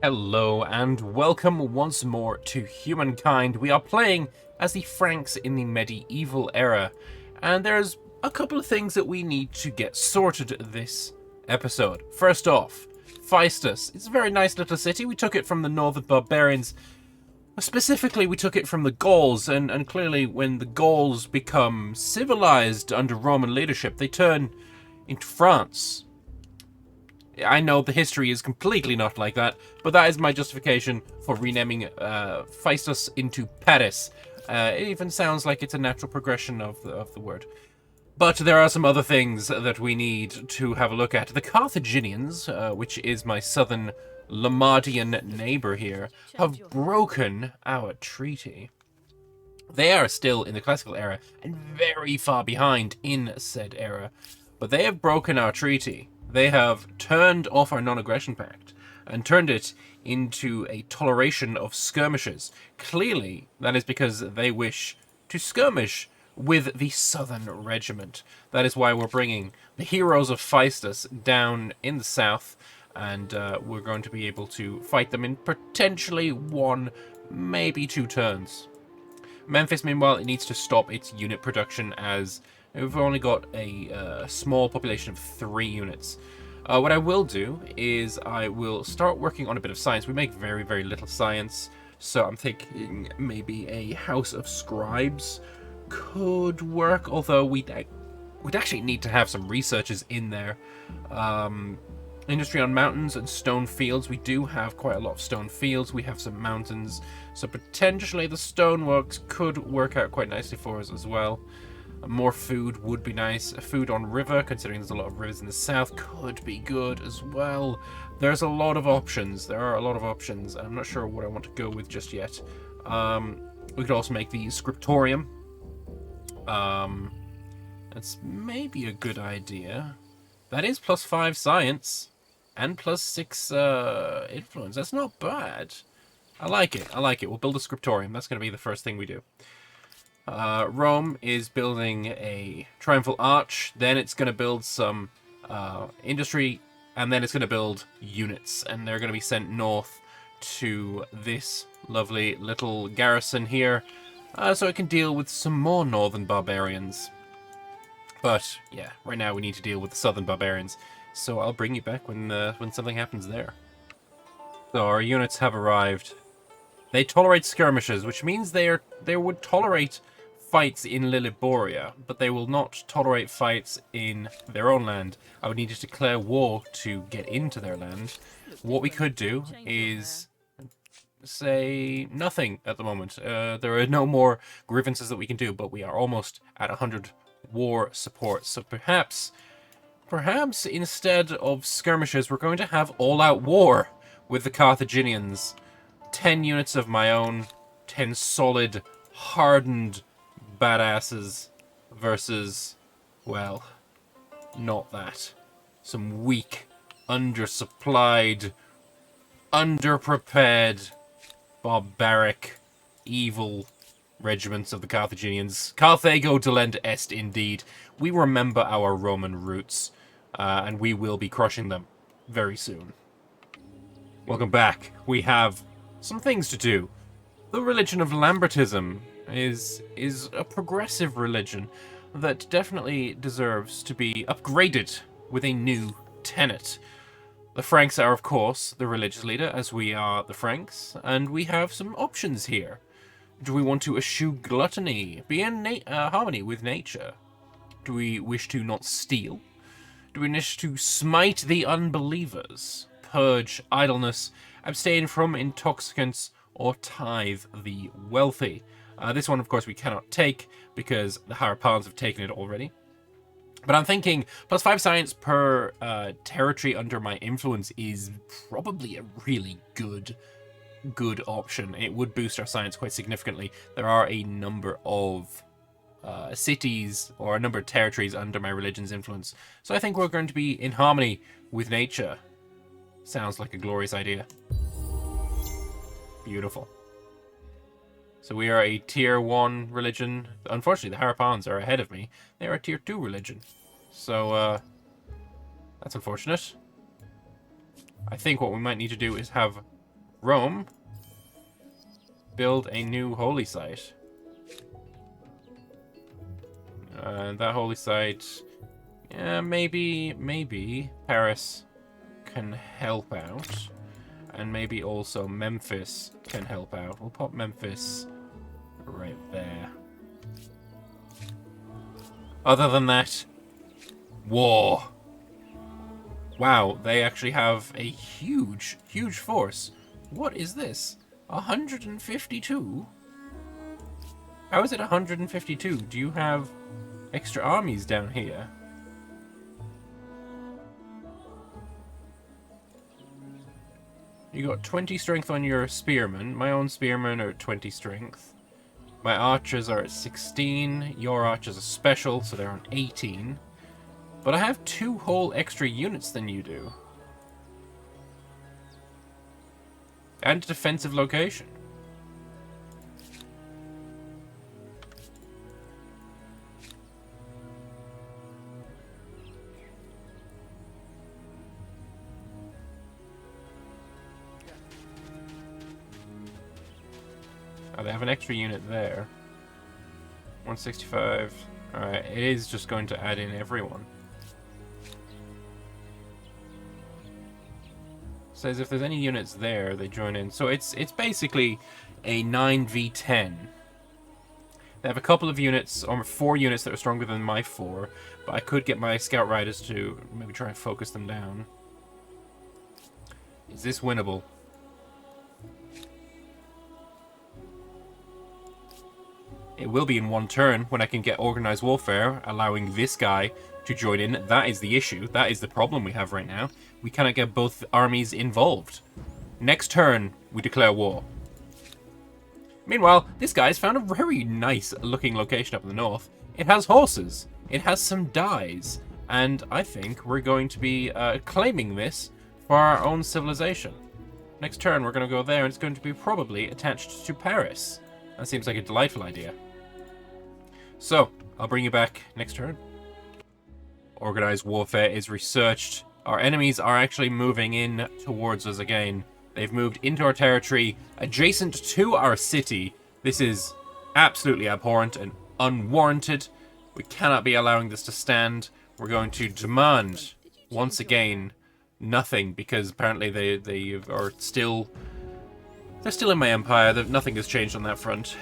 Hello and welcome once more to Humankind. We are playing as the Franks in the medieval era, and there's a couple of things that we need to get sorted this episode. First off, Phaistos. It's a very nice little city. We took it from the northern barbarians. Specifically, we took it from the Gauls, and clearly when the Gauls become civilized under Roman leadership, they turn into France. I know the history is completely not like that, but that is my justification for renaming Phaistos into Paris. It even sounds like it's a natural progression of the word. But there are some other things that we need to have a look at. The Carthaginians, which is my southern Lombardian neighbor here, have broken our treaty. They are still in the classical era and very far behind in said era, but they have broken our treaty. They have turned off our non-aggression pact and turned it into a toleration of skirmishes. Clearly, that is because they wish to skirmish with the Southern Regiment. That is why we're bringing the heroes of Phaistos down in the south, and we're going to be able to fight them in potentially one, maybe two turns. Memphis, meanwhile, it needs to stop its unit production as we've only got a small population of 3 units. What I will do is I will start working on a bit of science. We make very, very little science, so I'm thinking maybe a house of scribes could work, although we'd actually need to have some researchers in there. Industry on mountains and stone fields. We do have quite a lot of stone fields. We have some mountains, so potentially the stoneworks could work out quite nicely for us as well. More food would be nice. Food on river, considering there's a lot of rivers in the south, could be good as well. There's a lot of options. There are a lot of options. I'm not sure what I want to go with just yet. We could also make the scriptorium. That's maybe a good idea. That is +5 science and +6 influence. That's not bad. I like it. I like it. We'll build a scriptorium. That's going to be the first thing we do. Rome is building a triumphal arch. Then it's going to build some industry, and then it's going to build units, and they're going to be sent north to this lovely little garrison here, so it can deal with some more northern barbarians. But yeah, right now we need to deal with the southern barbarians. So I'll bring you back when something happens there. So our units have arrived. They tolerate skirmishes, which means they would tolerate fights in Liliboria, but they will not tolerate fights in their own land. I would need to declare war to get into their land. What we could do is say nothing at the moment. There are no more grievances that we can do, but we are almost at 100 war support. So perhaps instead of skirmishes, we're going to have all-out war with the Carthaginians. 10 units of my own, 10 solid, hardened badasses versus, well, not that. Some weak, undersupplied, underprepared, barbaric, evil regiments of the Carthaginians. Carthago, DELENDA, EST, indeed. We remember our Roman roots, and we will be crushing them very soon. Welcome back. We have some things to do. The religion of Lambertism is a progressive religion that definitely deserves to be upgraded with a new tenet. The Franks are, of course, the religious leader, as we are the Franks, and we have some options here. Do we want to eschew gluttony, be in harmony with nature? Do we wish to not steal? Do we wish to smite the unbelievers, purge idleness, abstain from intoxicants, or tithe the wealthy? This one, of course, we cannot take because the Harapans have taken it already. But I'm thinking +5 science per territory under my influence is probably a really good option. It would boost our science quite significantly. There are a number of cities or a number of territories under my religion's influence. So I think we're going to be in harmony with nature. Sounds like a glorious idea. Beautiful. So we are a tier 1 religion. Unfortunately, the Harapans are ahead of me. They are a tier 2 religion. So, that's unfortunate. I think what we might need to do is have Rome. Build a new holy site. That holy site... Yeah, maybe Paris can help out. And maybe also Memphis can help out. We'll pop Memphis right there. Other than that, war. Wow, they actually have a huge force. What is this? 152? How is it 152? Do you have extra armies down here? You got 20 strength on your spearmen. My own spearmen are at 20 strength. My archers are at 16. Your archers are special, so they're on 18. But I have 2 whole extra units than you do. And a defensive location. Oh, they have an extra unit there. 165. Alright, it is just going to add in everyone. Says if there's any units there, they join in. So it's basically a 9v10. They have a couple of units, or 4 units that are stronger than my 4, but I could get my scout riders to maybe try and focus them down. Is this winnable? It will be in 1 turn when I can get organized warfare, allowing this guy to join in. That is the issue. That is the problem we have right now. We cannot get both armies involved. Next turn, we declare war. Meanwhile, this guy's found a very nice looking location up in the north. It has horses. It has some dyes. And I think we're going to be claiming this for our own civilization. Next turn, we're going to go there, and it's going to be probably attached to Paris. That seems like a delightful idea. So, I'll bring you back next turn. Organized warfare is researched. Our enemies are actually moving in towards us again. They've moved into our territory, adjacent to our city. This is absolutely abhorrent and unwarranted. We cannot be allowing this to stand. We're going to demand, once again, nothing, because apparently they are still... They're still in my empire. Nothing has changed on that front.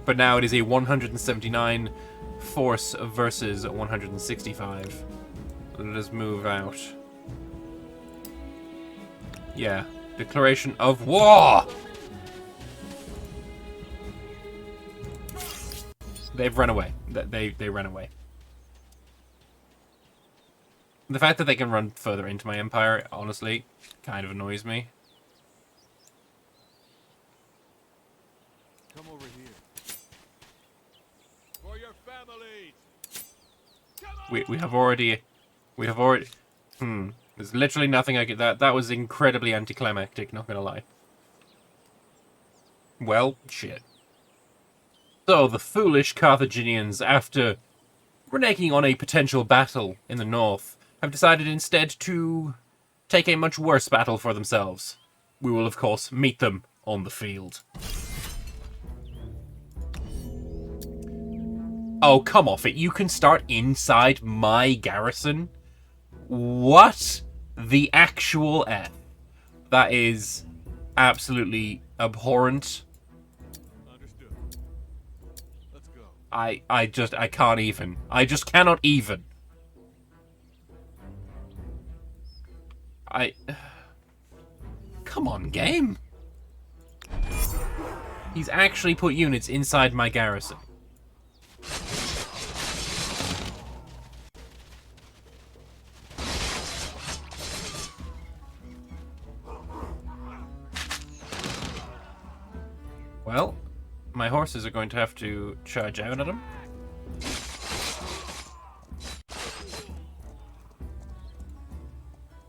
But now it is a 179 force versus 165. Let us move out. Yeah. Declaration of war! They've run away. They ran away. The fact that they can run further into my empire, honestly, kind of annoys me. Come over here. For your families. We have already. There's literally nothing I could. That was incredibly anticlimactic. Not gonna lie. Well, shit. So the foolish Carthaginians, after reneging on a potential battle in the north, have decided instead to take a much worse battle for themselves. We will, of course, meet them on the field. Oh, come off it. You can start inside my garrison? What the actual F? That is absolutely abhorrent. Understood. Let's go. I can't even. I just cannot even. Come on, game. He's actually put units inside my garrison. Well, my horses are going to have to charge out at him.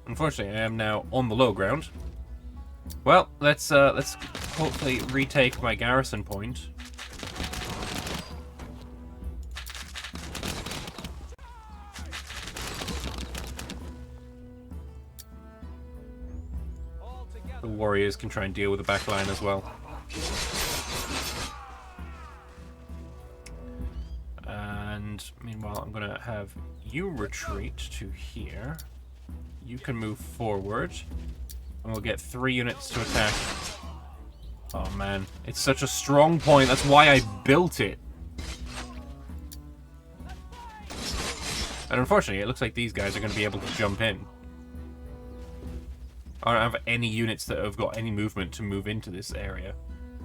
Unfortunately, I am now on the low ground. Well, let's hopefully retake my garrison point. All together. The warriors can try and deal with the back line as well. And meanwhile, I'm going to have you retreat to here. You can move forward. And we'll get 3 units to attack. Oh man, it's such a strong point. That's why I built it. And unfortunately, it looks like these guys are going to be able to jump in. I don't have any units that have got any movement to move into this area.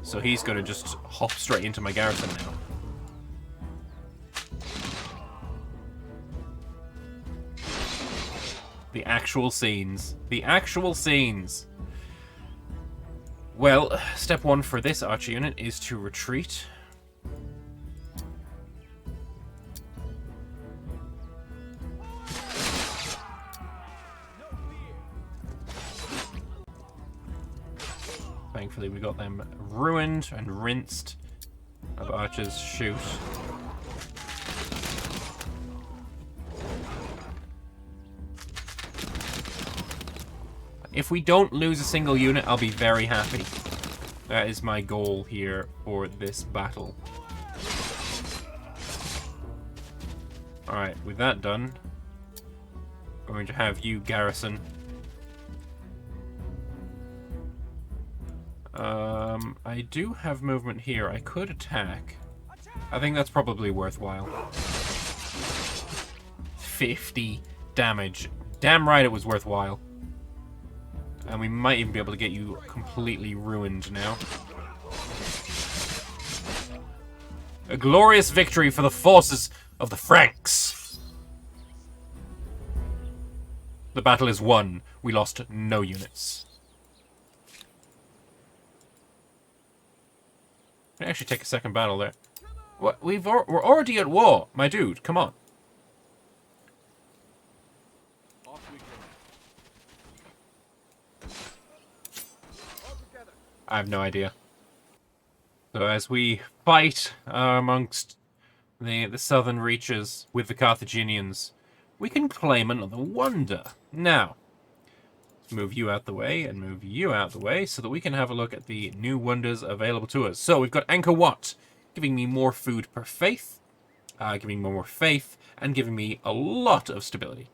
So he's going to just hop straight into my garrison now. The actual scenes. The actual scenes. Well, step 1 for this archer unit is to retreat. Thankfully, we got them ruined and rinsed. Have archers shoot. If we don't lose a single unit, I'll be very happy. That is my goal here for this battle. Alright, with that done, I'm going to have you garrison. I do have movement here. I could attack. I think that's probably worthwhile. 50 damage. Damn right it was worthwhile. And we might even be able to get you completely ruined now. A glorious victory for the forces of the Franks. The battle is won. We lost no units. I can actually take a second battle there. What? We're already at war, my dude. Come on. I have no idea. So as we fight amongst the southern reaches with the Carthaginians, we can claim another wonder. Now, let's move you out the way and move you out the way so that we can have a look at the new wonders available to us. So we've got Angkor Wat, giving me more food per faith, giving me more faith, and giving me a lot of stability.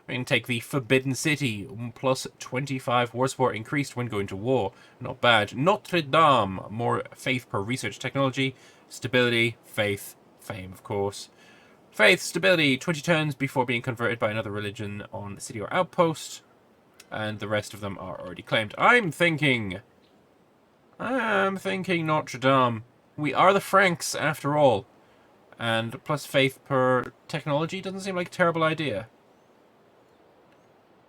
We can take the Forbidden City, plus 25 war support increased when going to war. Not bad. Notre Dame, more faith per research technology. Stability, faith, fame, of course. Faith, stability, 20 turns before being converted by another religion on city or outpost. And the rest of them are already claimed. I'm thinking Notre Dame. We are the Franks, after all. And plus faith per technology doesn't seem like a terrible idea.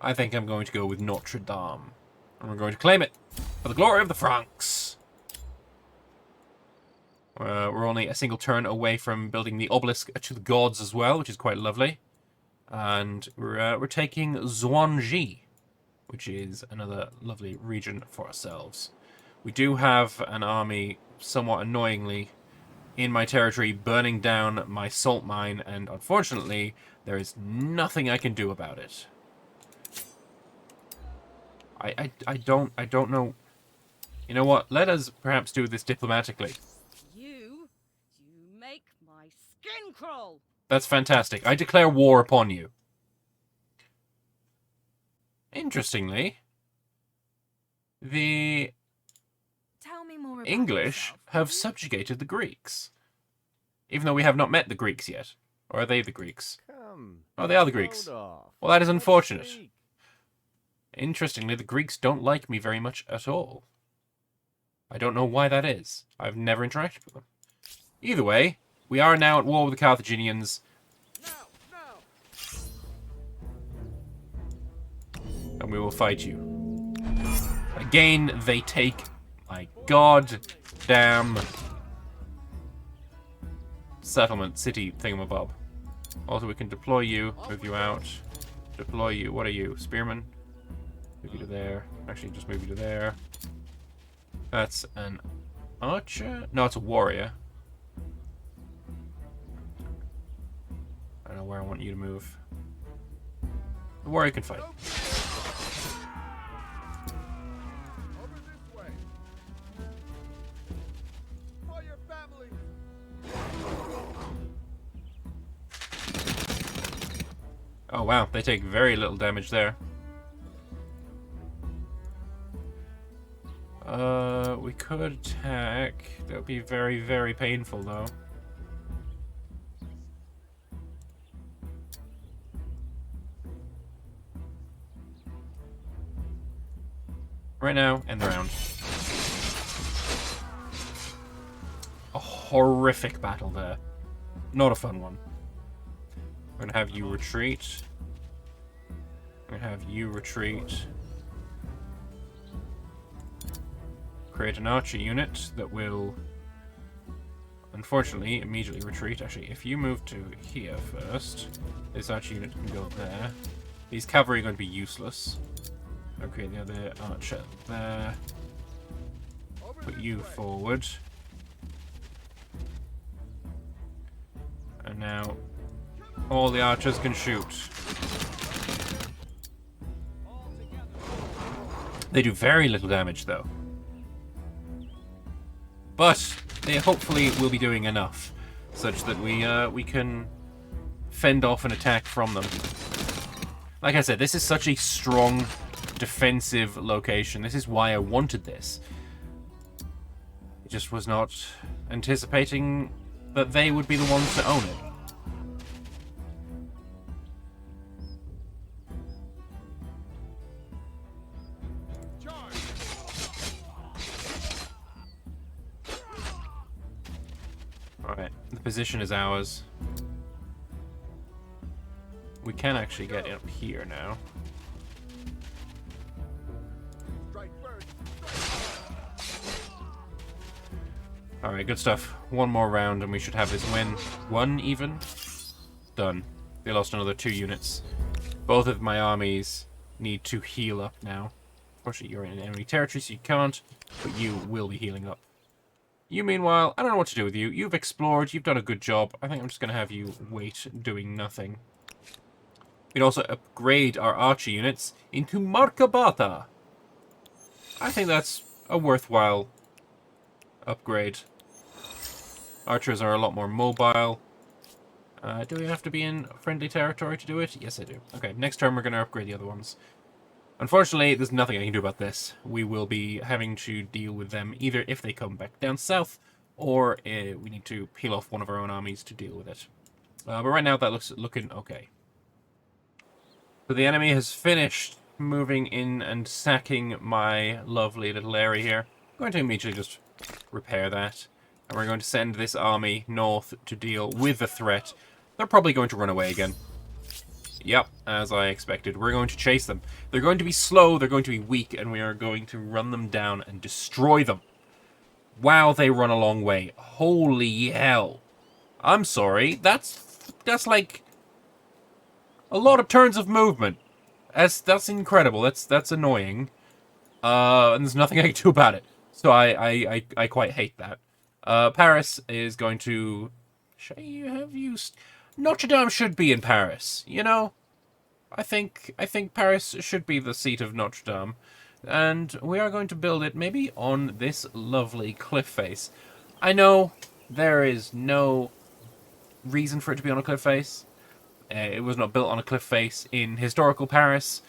I think I'm going to go with Notre Dame. And we're going to claim it for the glory of the Franks. We're only a single turn away from building the obelisk to the gods as well, which is quite lovely. And we're taking Zhuangzi, which is another lovely region for ourselves. We do have an army, somewhat annoyingly, in my territory, burning down my salt mine, and unfortunately, there is nothing I can do about it. I don't know. You know what? Let us perhaps do this diplomatically. You make my skin crawl. That's fantastic. I declare war upon you. Interestingly, the Tell me more about English yourself, have please. subjugated the Greeks. Even though we have not met the Greeks yet. Or are they the Greeks? Oh, they are the Greeks. Well, that is unfortunate. Interestingly, the Greeks don't like me very much at all. I don't know why that is. I've never interacted with them. Either way, we are now at war with the Carthaginians. And we will fight you. Again, they take my goddamn settlement, city thingamabob. Also, we can deploy you, move you out. Deploy you. What are you? Spearman? Move you to there. Actually, just move you to there. That's an archer? No, it's a warrior. I don't know where I want you to move. The warrior can fight. Oh wow, they take very little damage there. We could attack. That would be very, very painful though. Right now, end the round. A horrific battle there. Not a fun one. We're gonna have you retreat. We're gonna have you retreat. Create an archer unit that will, unfortunately, immediately retreat. Actually, if you move to here first, this archer unit can go there. These cavalry are going to be useless. I'll create the other archer there. Put you forward. And now all the archers can shoot. They do very little damage though. But they hopefully will be doing enough such that we can fend off an attack from them. Like I said, this is such a strong defensive location. This is why I wanted this. I just was not anticipating that they would be the ones to own it. Alright, the position is ours. We can actually get up here now. Alright, good stuff. One more round and we should have this win. One even? Done. They lost another 2 units. Both of my armies need to heal up now. Unfortunately, you're in enemy territory, so you can't, but you will be healing up. You, meanwhile, I don't know what to do with you. You've explored, you've done a good job. I think I'm just going to have you wait doing nothing. We'd also upgrade our archer units into Markabata. I think that's a worthwhile upgrade. Archers are a lot more mobile. Do we have to be in friendly territory to do it? Yes, I do. Okay, next turn we're going to upgrade the other ones. Unfortunately, there's nothing I can do about this. We will be having to deal with them either if they come back down south, or we need to peel off one of our own armies to deal with it. But right now that looks looking okay. So the enemy has finished moving in and sacking my lovely little area here. I'm going to immediately just repair that. And we're going to send this army north to deal with the threat. They're probably going to run away again. Yep, as I expected. We're going to chase them. They're going to be slow, they're going to be weak, and we are going to run them down and destroy them. Wow, they run a long way. Holy hell. I'm sorry. That's like a lot of turns of movement. That's incredible. That's annoying. And there's nothing I can do about it. So I quite hate that. Paris is going to... Should I have used... Notre Dame should be in Paris, you know? I think Paris should be the seat of Notre Dame. And we are going to build it maybe on this lovely cliff face. I know there is no reason for it to be on a cliff face. It was not built on a cliff face in historical Paris.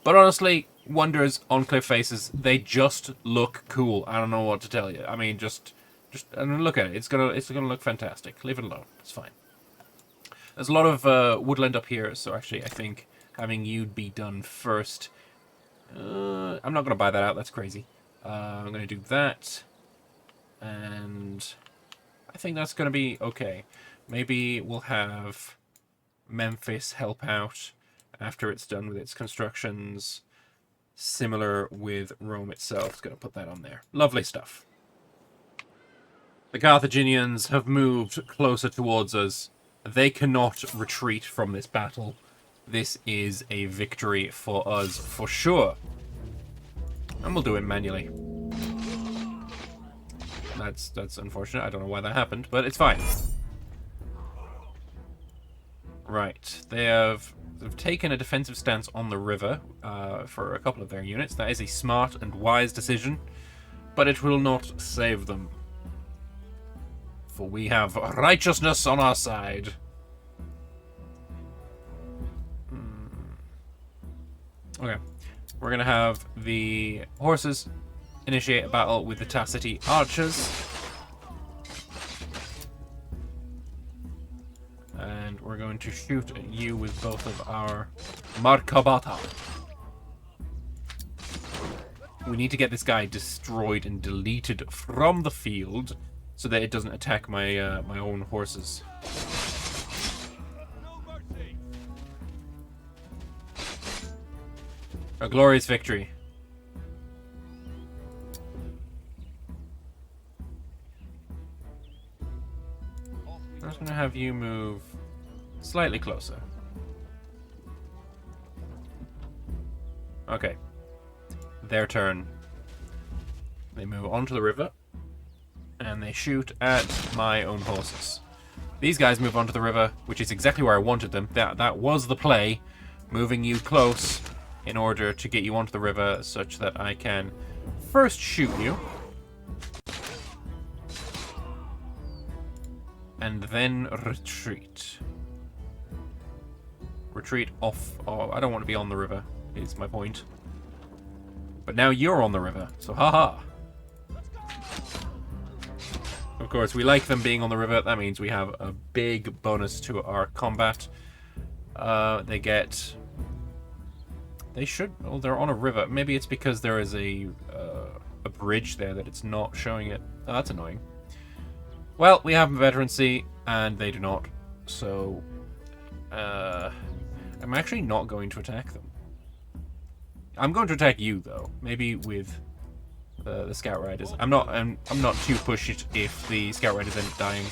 But honestly, wonders on cliff faces, they just look cool. I don't know what to tell you. I mean, just I mean, look at it. It's gonna look fantastic. Leave it alone. It's fine. There's a lot of woodland up here, so actually I think having you be done first. I'm not going to buy that out, that's crazy. I'm going to do that. And I think that's going to be okay. Maybe we'll have Memphis help out after it's done with its constructions. Similar with Rome itself. It's going to put that on there. Lovely stuff. The Carthaginians have moved closer towards us. They cannot retreat from this battle. This is a victory for us, for sure. And we'll do it manually. That's unfortunate. I don't know why that happened, but it's fine. Right. They've taken a defensive stance on the river for a couple of their units. That is a smart and wise decision, but it will not save them. For we have righteousness on our side. Okay. We're going to have the horses initiate a battle with the Tacity archers. And we're going to shoot at you with both of our Markabata. We need to get this guy destroyed and deleted from the field so that it doesn't attack my my own horses. No mercy. A glorious victory. I'm just going to have you move slightly closer. Okay. Their turn. They move onto the river. And they shoot at my own horses. These guys move onto the river, which is exactly where I wanted them. That was the play. Moving you close in order to get you onto the river such that I can first shoot you. And then retreat. Retreat off. Oh, I don't want to be on the river, is my point. But now you're on the river, so haha. Of course, we like them being on the river. That means we have a big bonus to our combat. They get... They should... Oh, they're on a river. Maybe it's because there is a bridge there that it's not showing it. Oh, that's annoying. Well, we have veterancy, and they do not. So, I'm actually not going to attack them. I'm going to attack you, though. Maybe with the Scout Riders. I'm not too pushed if the Scout Riders end up dying.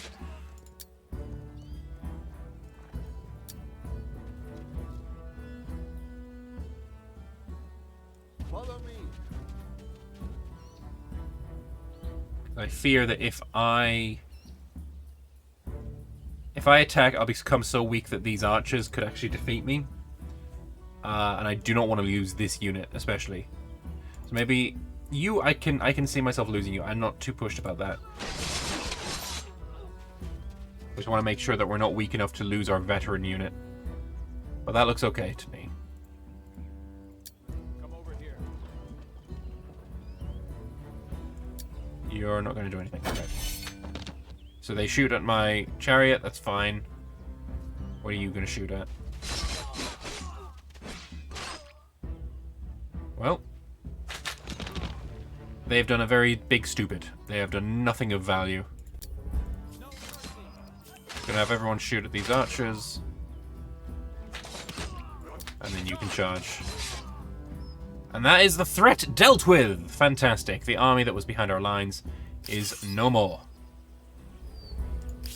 Follow me. I fear that if I attack, I'll become so weak that these archers could actually defeat me. And I do not want to lose this unit, especially. So maybe you, I can see myself losing you. I'm not too pushed about that. Just want to make sure that we're not weak enough to lose our veteran unit. But that looks okay to me. Come over here. You're not going to do anything. Okay. So they shoot at my chariot, that's fine. What are you going to shoot at? Well, they've done a very big stupid. They have done nothing of value. Gonna have everyone shoot at these archers. And then you can charge. And that is the threat dealt with! Fantastic. The army that was behind our lines is no more.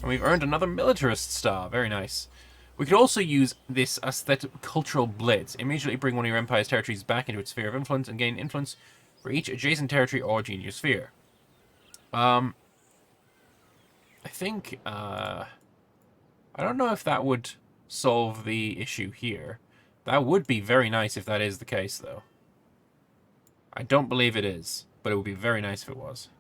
And we've earned another militarist star. Very nice. We could also use this aesthetic cultural blitz. Immediately bring one of your empire's territories back into its sphere of influence and gain influence for each adjacent territory or genius sphere. I think, I don't know if that would solve the issue here. That would be very nice if that is the case, though. I don't believe it is, but it would be very nice if it was.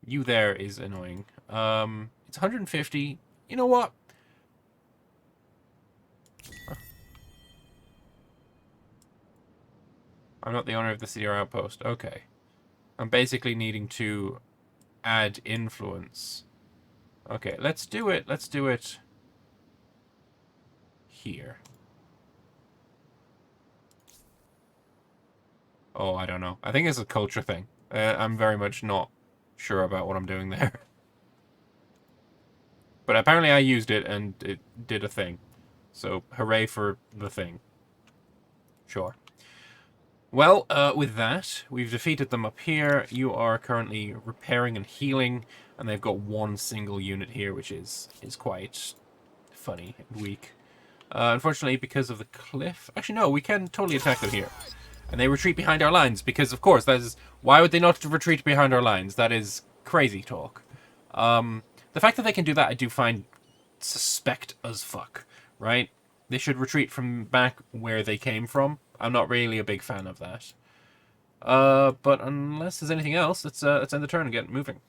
You there is annoying. It's 150. You know what? I'm not the owner of the city or outpost. Okay. I'm basically needing to add influence. Okay, let's do it. Let's do it here. Oh, I don't know. I think it's a culture thing. I'm very much not sure about what I'm doing there. But apparently I used it and it did a thing. So, hooray for the thing. Sure. Well, with that, we've defeated them up here. You are currently repairing and healing, and they've got one single unit here, which is quite funny and weak. Unfortunately, because of the cliff... Actually, no, we can totally attack them here. And they retreat behind our lines, because, of course, that is... Why would they not retreat behind our lines? That is crazy talk. The fact that they can do that, I do find suspect as fuck, right? They should retreat from back where they came from. I'm not really a big fan of that. But unless there's anything else, let's end the turn and get moving.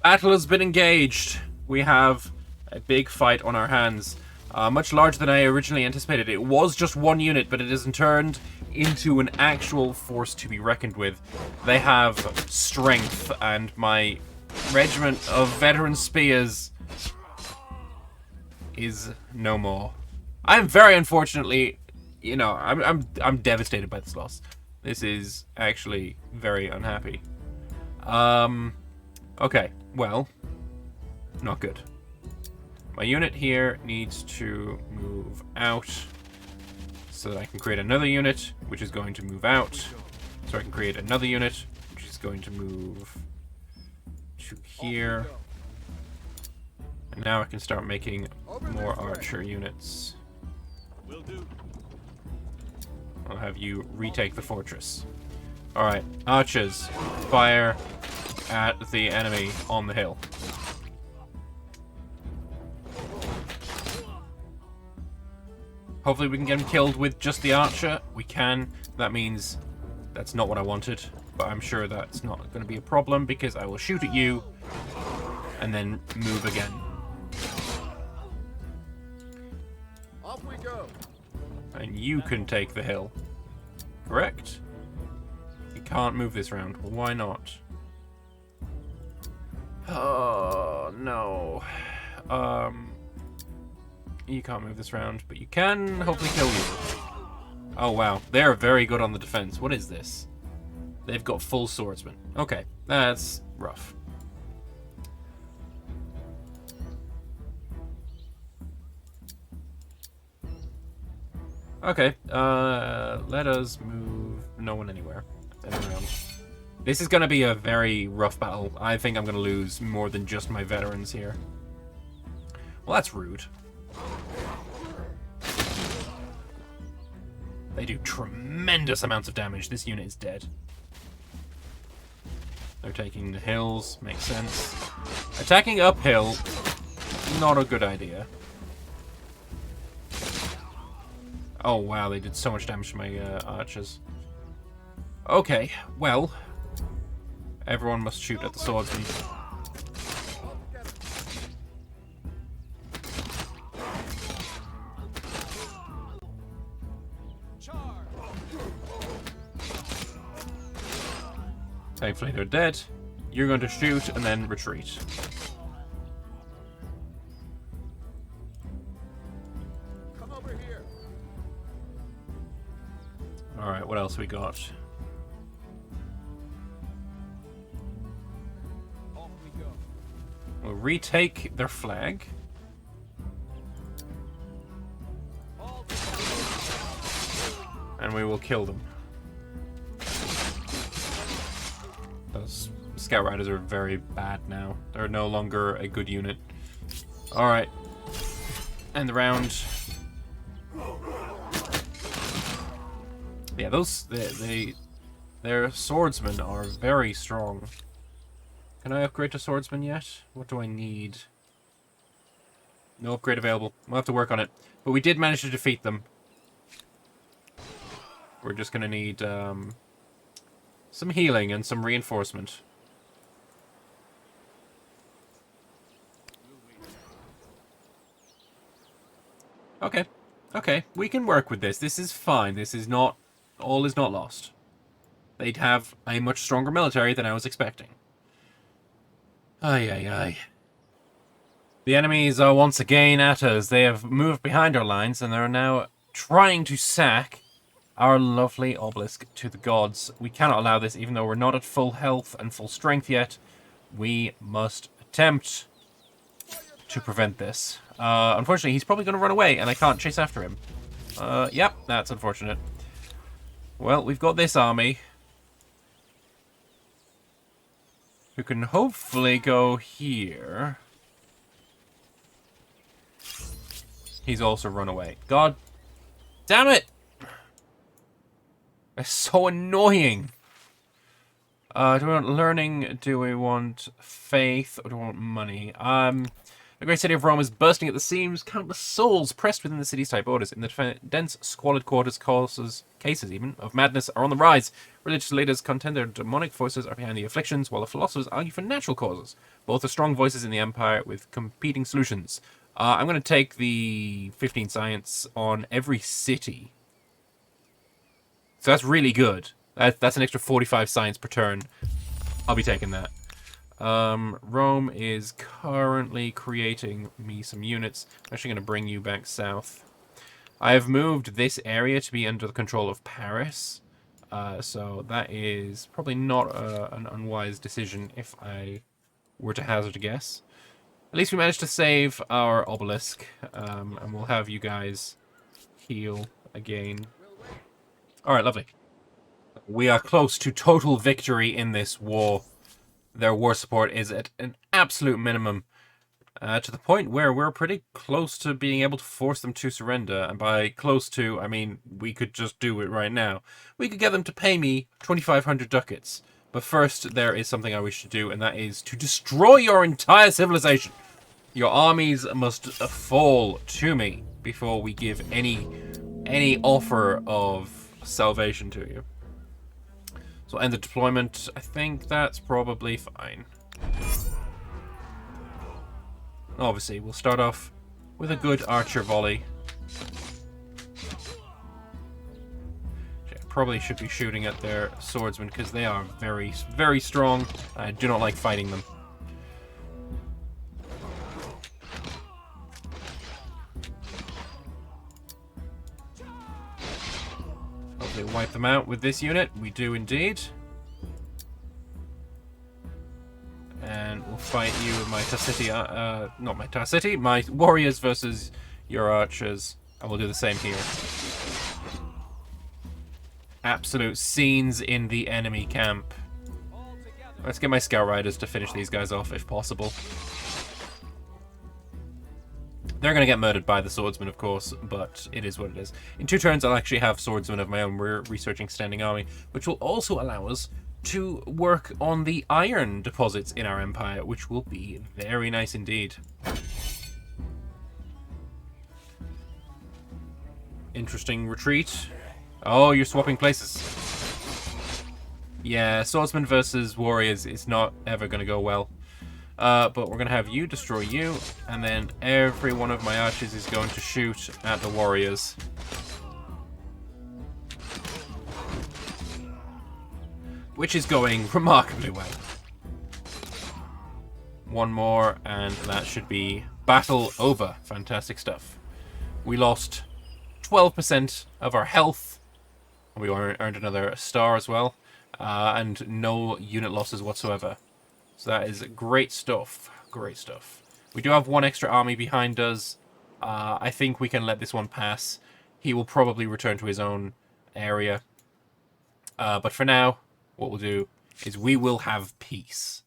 Battle has been engaged. We have a big fight on our hands. Much larger than I originally anticipated. It was just one unit, but it has turned into an actual force to be reckoned with. They have strength, and my regiment of veteran spears is no more. I'm very unfortunately, you know, I'm devastated by this loss. This is actually very unhappy. Okay, well, not good. My unit here needs to move out so that I can create another unit, which is going to move out. So I can create another unit, which is going to move to here. And now I can start making more archer units. Will do. I'll have you retake the fortress. Alright, archers, fire at the enemy on the hill. Hopefully we can get him killed with just the archer. We can. That means that's not what I wanted, but I'm sure that's not going to be a problem because I will shoot at you and then move again. Off we go. And you can take the hill. Correct? You can't move this round. Why not? Oh, no. You can't move this round, but you can hopefully kill you. Oh, wow. They're very good on the defense. What is this? They've got full swordsmen. Okay, that's rough. Okay, let us move no one anywhere. Around. This is going to be a very rough battle. I think I'm going to lose more than just my veterans here. Well, that's rude. They do tremendous amounts of damage. This unit is dead. They're taking the hills. Makes sense. Attacking uphill, not a good idea. Oh, wow. They did so much damage to my archers. Okay, well. Everyone must shoot at the swordsman. Thankfully they're dead. You're going to shoot and then retreat. Come over here. Alright, what else we got? Off we go. We'll retake their flag. And we will kill them. Those Scout Riders are very bad now. They're no longer a good unit. Alright. End the round. Yeah, their swordsmen are very strong. Can I upgrade to swordsman yet? What do I need? No upgrade available. We'll have to work on it. But we did manage to defeat them. We're just going to need some healing and some reinforcement. Okay. Okay, we can work with this. This is fine. This is not... All is not lost. They'd have a much stronger military than I was expecting. Ay, ay, ay. The enemies are once again at us. They have moved behind our lines and are now trying to sack our lovely obelisk to the gods. We cannot allow this, even though we're not at full health and full strength yet. We must attempt to prevent this. Unfortunately, he's probably going to run away, and I can't chase after him. Yep, that's unfortunate. Well, we've got this army, who can hopefully go here. He's also run away. God damn it! It's so annoying. Do we want learning? Do we want faith? Or do we want money? The great city of Rome is bursting at the seams. Countless souls pressed within the city's tight borders. In the dense, squalid quarters, cases even of madness are on the rise. Religious leaders contend their demonic forces are behind the afflictions, while the philosophers argue for natural causes. Both are strong voices in the empire with competing solutions. I'm going to take the 15 science on every city. So that's really good. That's an extra 45 science per turn. I'll be taking that. Rome is currently creating me some units. I'm actually going to bring you back south. I have moved this area to be under the control of Paris. So that is probably not an unwise decision if I were to hazard a guess. At least we managed to save our obelisk. And we'll have you guys heal again. Alright, lovely. We are close to total victory in this war. Their war support is at an absolute minimum. To the point where we're pretty close to being able to force them to surrender. And by close to, I mean, we could just do it right now. We could get them to pay me 2,500 ducats. But first, there is something I wish to do, and that is to destroy your entire civilization. Your armies must fall to me before we give any offer of salvation to you. So end the deployment. I think that's probably fine. Obviously, we'll start off with a good archer volley. Probably should be shooting at their swordsmen because they are very, very strong. I do not like fighting them. Hopefully wipe them out with this unit. We do indeed. And we'll fight you with my Taciti, not my Taciti, my warriors versus your archers. I will do the same here. Absolute scenes in the enemy camp. Let's get my scout riders to finish these guys off if possible. They're going to get murdered by the swordsmen, of course, but it is what it is. In 2 turns, I'll actually have swordsmen of my own. We're researching standing army, which will also allow us to work on the iron deposits in our empire, which will be very nice indeed. Interesting retreat. Oh, you're swapping places. Yeah, swordsman versus warriors is not ever going to go well. But we're going to have you destroy you, and then every one of my archers is going to shoot at the warriors. Which is going remarkably well. One more, and that should be battle over. Fantastic stuff. We lost 12% of our health. We earned another star as well. And no unit losses whatsoever. So that is great stuff. Great stuff. We do have one extra army behind us. I think we can let this one pass. He will probably return to his own area. But for now, what we'll do is we will have peace.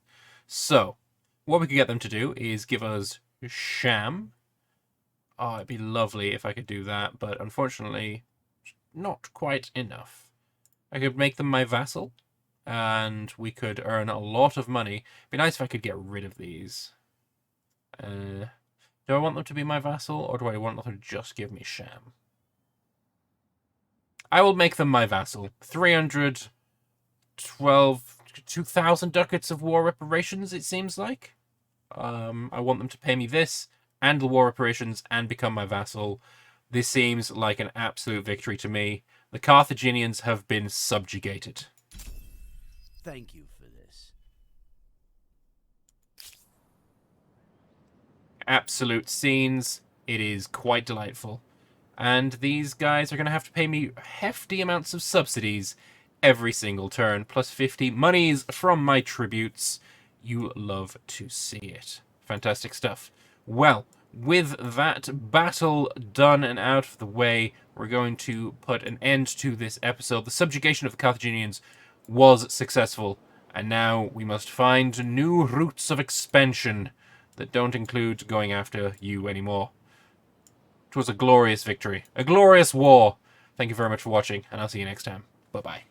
So, what we could get them to do is give us Sham. Oh, it'd be lovely if I could do that, but unfortunately, not quite enough. I could make them my vassal, and we could earn a lot of money. It'd be nice if I could get rid of these. Do I want them to be my vassal, or do I want them to just give me Sham? I will make them my vassal. 2,000 ducats of war reparations, it seems like. I want them to pay me this, and the war reparations, and become my vassal. This seems like an absolute victory to me. The Carthaginians have been subjugated. Thank you for this. Absolute scenes. It is quite delightful. And these guys are going to have to pay me hefty amounts of subsidies every single turn, plus 50 monies from my tributes. You love to see it. Fantastic stuff. Well, with that battle done and out of the way, we're going to put an end to this episode. The subjugation of the Carthaginians was successful, and now we must find new routes of expansion that don't include going after you anymore. It was a glorious victory. A glorious war. Thank you very much for watching, and I'll see you next time. Bye-bye.